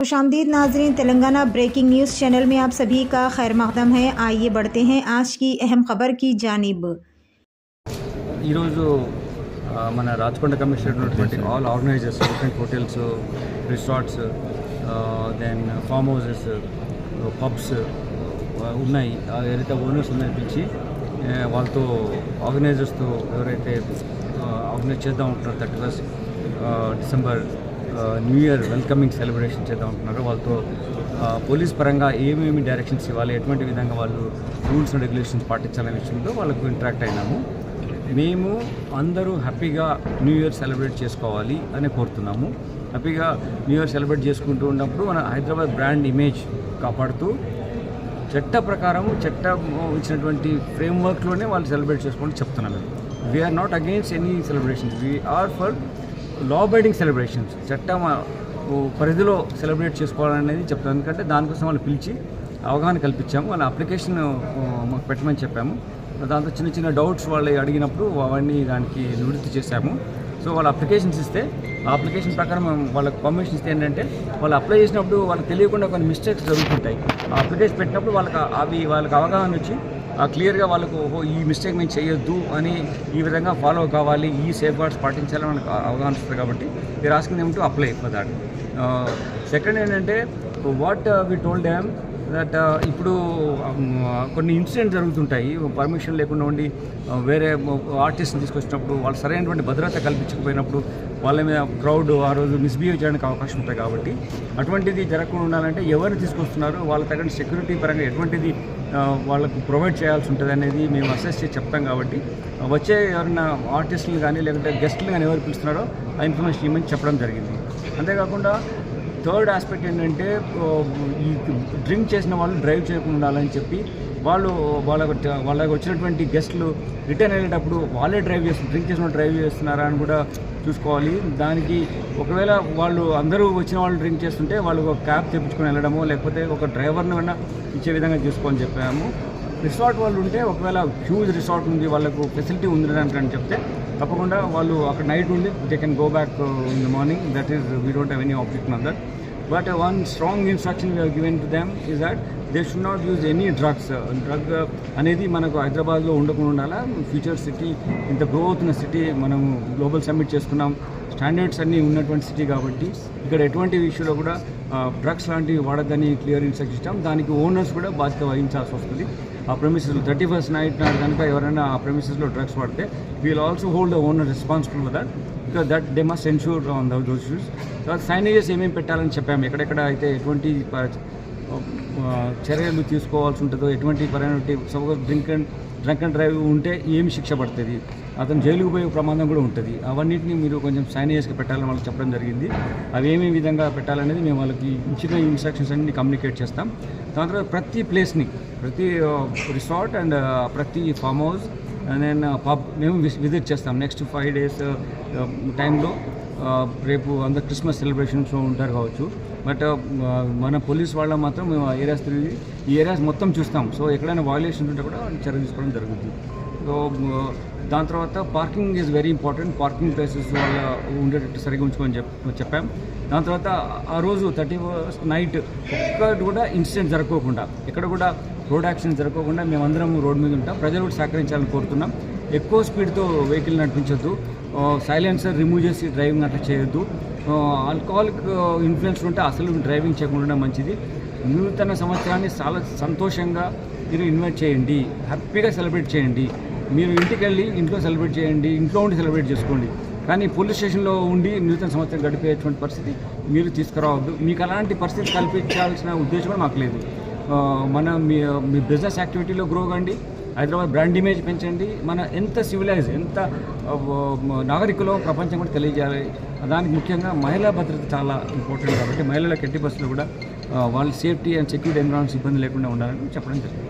खुशामदीद नाजरीन, Telangana breaking news channel में आप सभी का खैर मक़दम है। आइए बढ़ते हैं आज की अहम खबर की जानिब। मन Rachakonda commissioner all organisers different hotels resorts then farm houses pubs ఉన్నాయి ఏదైతే ఓనర్స్ ఉన్నాయో పిలిచి వాళ్ళతో ఆర్గనైజర్స్తో ఎవరైతే ఆర్గనైజ్ చేద్దాం ఉంటున్నారో 31 December new year welcoming celebration చేద్దాం ఉంటున్నారో వాళ్ళతో పోలీస్ పరంగా ఏమేమి డైరెక్షన్స్ ఇవ్వాలి, ఎటువంటి విధంగా వాళ్ళు రూల్స్ అండ్ రెగ్యులేషన్స్ పాటించాలనే విషయంలో వాళ్ళకు ఇంటరాక్ట్ అయినాము. మేము అందరూ హ్యాపీగా న్యూ ఇయర్ సెలబ్రేట్ చేసుకోవాలి అని కోరుతున్నాము. హ్యాపీగా న్యూ ఇయర్ సెలబ్రేట్ చేసుకుంటూ ఉన్నప్పుడు మన హైదరాబాద్ బ్రాండ్ ఇమేజ్ కాపాడుతూ చట్ట ప్రకారం చట్టం ఇచ్చినటువంటి ఫ్రేమ్వర్క్లోనే వాళ్ళు సెలబ్రేట్ చేసుకోండి చెప్తున్నాను. We are not against any celebrations, we are for law abiding celebrations. చట్టం పరిధిలో సెలబ్రేట్ చేసుకోవాలనేది చెప్తాను. ఎందుకంటే దానికోసం వాళ్ళు పిలిచి అవగాహన కల్పించాము. వాళ్ళ అప్లికేషన్ మాకు పెట్టమని చెప్పాము. దాంతో చిన్న చిన్న డౌట్స్ వాళ్ళు అడిగినప్పుడు అవన్నీ దానికి నివృత్తి చేశాము. సో వాళ్ళ అప్లికేషన్స్ ఇస్తే ఆ అప్లికేషన్ ప్రకారం వాళ్ళకి పర్మిషన్ ఇస్తే ఏంటంటే వాళ్ళు అప్లై చేసినప్పుడు వాళ్ళకి తెలియకుండా కొన్ని మిస్టేక్స్ జరుగుతుంటాయి. ఆ అప్లికేషన్ పెట్టినప్పుడు వాళ్ళకి అవగాహన వచ్చి క్లియర్గా వాళ్ళకు ఈ మిస్టేక్ మేము చేయొద్దు అని ఈ విధంగా ఫాలో కావాలి, ఈ సేఫ్ గార్డ్స్ పాటించాలని మనకు అవగాహన వస్తుంది. కాబట్టి మీరు asking them to apply for that. Second ఏంటంటే what we told them that ఇప్పుడు కొన్ని ఇన్సిడెంట్స్ జరుగుతుంటాయి పర్మిషన్ లేకుండా ఉండి వేరే ఆర్టిస్ట్ని తీసుకొచ్చినప్పుడు వాళ్ళు సరైనటువంటి భద్రత కల్పించకపోయినప్పుడు వాళ్ళ మీద క్రౌడ్ ఆ రోజు మిస్బిహేవ్ చేయడానికి అవకాశం ఉంటాయి. కాబట్టి అటువంటిది జరగకుండా ఉండాలంటే ఎవరిని తీసుకొస్తున్నారు, వాళ్ళ తగిన సెక్యూరిటీ పరంగా ఎటువంటిది వాళ్ళకు ప్రొవైడ్ చేయాల్సి ఉంటుంది అనేది మేము అసెస్ చేసి చెప్తాం. కాబట్టి వచ్చే ఎవరైనా ఆర్టిస్టులు కానీ లేకుంటే గెస్టులు కానీ ఎవరు పిలుస్తున్నారో ఆ ఇన్ఫర్మేషన్ ఇవ్వమని చెప్పడం జరిగింది. అంతేకాకుండా థర్డ్ ఆస్పెక్ట్ ఏంటంటే ఈ డ్రింక్ చేసిన వాళ్ళు డ్రైవ్ చేయకుండా ఉండాలని చెప్పి వాళ్ళకి వచ్చినటువంటి గెస్టులు రిటర్న్ వెళ్ళేటప్పుడు వాళ్ళే డ్రింక్ చేసిన డ్రైవ్ చేస్తున్నారా అని కూడా చూసుకోవాలి. దానికి ఒకవేళ వాళ్ళు అందరూ వచ్చిన వాళ్ళు డ్రింక్ చేస్తుంటే వాళ్ళు ఒక క్యాబ్ తెప్పించుకొని వెళ్ళడమో లేకపోతే ఒక డ్రైవర్ని అయినా ఇచ్చే విధంగా చూసుకోని చెప్పాము. రిసార్ట్ వాళ్ళు ఉంటే ఒకవేళ హ్యూజ్ రిసార్ట్ ఉంది, వాళ్ళకు ఫెసిలిటీ ఉందని చెప్తే తప్పకుండా వాళ్ళు అక్కడ నైట్ ఉండి they can go back in the morning. That is we don't have any objection on that. But one strong instruction we have given to them is that they should not use any drugs. Drug అనేది మనకు హైదరాబాద్లో ఉండకుండా ఉండాలా. Future city, ఇంత growth ఉన్న city, మనం global summit చేసుకున్నాం, standards అన్నీ ఉన్నటువంటి సిటీ. కాబట్టి ఇక్కడ ఎటువంటి ఇష్యూలో కూడా డ్రగ్స్ లాంటివి వాడద్దని క్లియర్ ఇన్స్ట్రక్షన్ ఇచ్చాం. దానికి ఓనర్స్ కూడా బాధ్యత వహించాల్సి వస్తుంది. ఆ ప్రెమిసెస్లో 31st నైట్ నాడు కనుక ఎవరైనా ఆ ప్రెమిసెస్లో డ్రగ్స్ వాడితే we'll also hold the owner responsible for that, because that they must ensure on those issues. తర్వాత సైనేజెస్ ఏమేమి పెట్టాలని చెప్పాము, ఎక్కడెక్కడ అయితే ఎటువంటి చర్యలు తీసుకోవాల్సి ఉంటుందో, ఎటువంటి పరైనటువంటి సపోజ్ డ్రంక్ అండ్ డ్రైవ్ ఉంటే ఏమి శిక్ష పడుతుంది, అతను జైలుకు పోయే ప్రమాదం కూడా ఉంటుంది. అవన్నింటినీ మీరు కొంచెం సైనేజెస్గా పెట్టాలని వాళ్ళకి చెప్పడం జరిగింది. అవి ఏమేమి విధంగా పెట్టాలనేది మేము వాళ్ళకి ఇచ్చిన ఇన్స్ట్రక్షన్స్ అన్ని కమ్యూనికేట్ చేస్తాం. దాని తర్వాత ప్రతి ప్లేస్ని, ప్రతి రిసార్ట్ అండ్ ప్రతి ఫామ్ హౌస్ అండ్ పబ్ మేము విజిట్ చేస్తాం. నెక్స్ట్ 5 days టైంలో రేపు అందరు క్రిస్మస్ సెలబ్రేషన్స్లో ఉంటారు కావచ్చు. బట్ మన పోలీస్ వాళ్ళ మాత్రం మేము ఏరియాస్ తిరిగి ఈ ఏరియాస్ మొత్తం చూస్తాం. సో ఎక్కడైనా వయలేషన్స్ ఉంటే కూడా చర్య తీసుకోవడం జరుగుతుంది. సో దాని తర్వాత parking is very important. Parking places వాళ్ళ ఉండేటట్టు సరిగ్గా ఉంచుకొని చెప్పాం. దాని తర్వాత ఆ రోజు 31st నైట్ ఒక్కటి కూడా ఇన్సిడెంట్ జరగకోకుండా, ఎక్కడ కూడా రోడ్ యాక్సిడెంట్ జరగకుండా మేమందరం రోడ్ మీద ఉంటాం. ప్రజలు కూడా సహకరించాలని కోరుతున్నాం. ఎక్కువ స్పీడ్తో వెహికల్ నడిపించొద్దు, సైలెన్సర్ రిమూవ్ చేసి డ్రైవింగ్ అట్లా చేయొద్దు. ఆల్కహాలిక్ ఇన్ఫ్లుయెన్స్ ఉంటే అసలు డ్రైవింగ్ చేయకుండా మంచిది. నూతన సంవత్సరాన్ని చాలా సంతోషంగా మీరు ఇన్వైట్ చేయండి, హ్యాపీగా సెలబ్రేట్ చేయండి. మీరు ఇంటికి వెళ్ళి ఇంట్లో సెలబ్రేట్ చేయండి, ఇంట్లో ఉండి సెలబ్రేట్ చేసుకోండి. కానీ పోలీస్ స్టేషన్లో ఉండి నూతన సంవత్సరం గడిపేటువంటి పరిస్థితి మీరు తీసుకురావద్దు. మీకు అలాంటి పరిస్థితి కల్పించాల్సిన ఉద్దేశం కూడా మాకు లేదు. మీ బిజినెస్ యాక్టివిటీలో గ్రో కండి, హైదరాబాద్ బ్రాండ్ ఇమేజ్ పెంచండి. మన ఎంత సివిలైజ్, ఎంత నాగరికులో ప్రపంచం కూడా తెలియజేయాలి. దానికి ముఖ్యంగా మహిళా భద్రత చాలా ఇంపార్టెంట్. కాబట్టి మహిళలకు ఎట్టి బస్సులో కూడా వాళ్ళ సేఫ్టీ అండ్ సెక్యూరిటీ ఎన్విరాన్మెంట్స్ ఇబ్బంది లేకుండా ఉండాలని చెప్పడం జరిగింది.